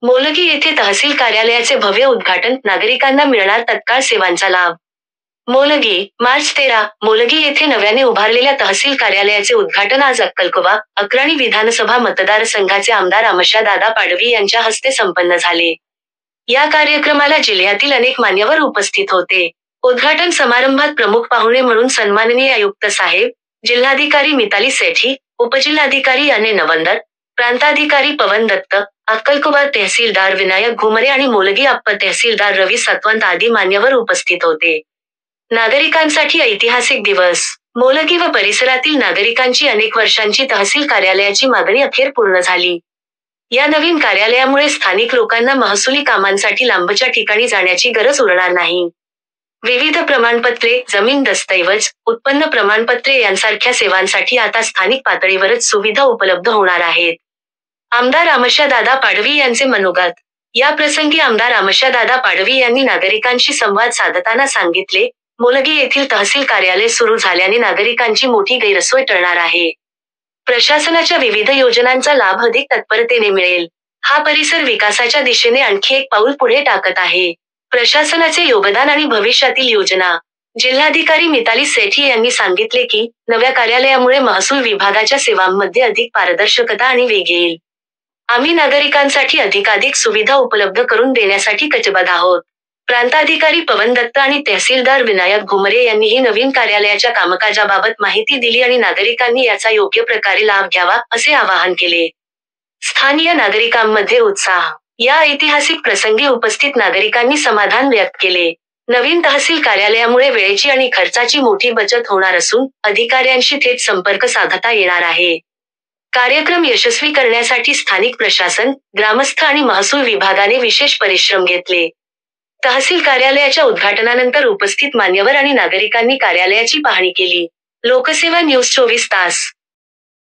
मोलगी येथे तहसील कार्यालयाचे भव्य उद्घाटन, नागरिकांना मिळणार तत्काळ सेवांचा लाभ. मोलगी, मार्च 13, मोलगी येथे नव्याने उभारलेल्या तहसील कार्यालयाचे उद्घाटन आज अक्कलकोवा, अक्राणी विधानसभा मतदारसंघाचे आमदार दादा पाडवी यांच्या हस्ते संपन्न झाले. या कार्यक्रमाला जिल्ह्यातील अनेक मान्यवर उपस्थित होते. उद्घाटन समारंभात प्रमुख पाहुणे म्हणून सन्माननीय आयुक्त साहेब, जिल्हाधिकारी मिताली सेठी, उपजिल्हाधिकारी अने नवंदर, प्रांताधिकारी पवन दत्त, अक्कलकोवा तहसीलदार विनायक घुमरे आणि मोलगी अप्पर तहसीलदार रवी सतवंत आदी मान्यवर उपस्थित होते. नागरिकांसाठी ऐतिहासिक दिवस. मोलगी व परिसरातील नागरिकांची अनेक वर्षांची तहसील कार्यालयाची मागणी अखेर पूर्ण झाली. या नवीन कार्यालयामुळे स्थानिक लोकांना महसुली कामांसाठी लांबच्या ठिकाणी जाण्याची गरज उरणार नाही. विविध प्रमाणपत्रे, जमीन दस्तऐवज, उत्पन्न प्रमाणपत्रे यांसारख्या सेवांसाठी आता स्थानिक पातळीवरच सुविधा उपलब्ध होणार आहेत. आमदार दादा पाडवी यांचे मनोगत. या प्रसंगी आमदार दादा पाडवी यांनी नागरिकांशी संवाद साधताना सांगितले, मोलगी येथील तहसील कार्यालय सुरू झाल्याने नागरिकांची मोठी गैरसोय टळणार आहे. प्रशासनाच्या विविध योजनांचा लाभ अधिक तत्परतेने मिळेल. हा परिसर विकासाच्या दिशेने आणखी एक पाऊल पुढे टाकत आहे. प्रशासनाचे योगदान आणि भविष्यातील योजना. जिल्हाधिकारी मिताली सेठी यांनी सांगितले की, नव्या कार्यालयामुळे महसूल विभागाच्या सेवांमध्ये अधिक पारदर्शकता आणि वेग येईल. आम्ही नागरिकांसाठी अधिकाधिक सुविधा उपलब्ध करून देण्यासाठी कटिबद्ध आहोत. प्रांताधिकारी पवन दत्त आणि तहसीलदार विनायक घुमरे यांनीही नवीन कार्यालयाच्या कामकाजाबाबत माहिती दिली आणि नागरिकांनी याचा योग्य प्रकारे लाभ घ्यावा, असे आवाहन केले. स्थानीय नागरिकांमध्ये उत्साह. या ऐतिहासिक प्रसंगी उपस्थित नागरिकांनी समाधान व्यक्त केले. नवीन तहसील कार्यालयामुळे वेळेची आणि खर्चाची मोठी बचत होणार असून, अधिकाऱ्यांशी थेट संपर्क साधता येणार आहे. कार्यक्रम यशस्वी करण्यासाठी स्थानिक प्रशासन, ग्रामस्थ आणि महसूल विभागाने विशेष परिश्रम घेतले. तहसील कार्यालयाच्या उद्घाटनानंतर उपस्थित मान्यवर आणि नागरिकांनी कार्यालयाची पाहणी केली. लोकसेवा न्यूज 24 तास.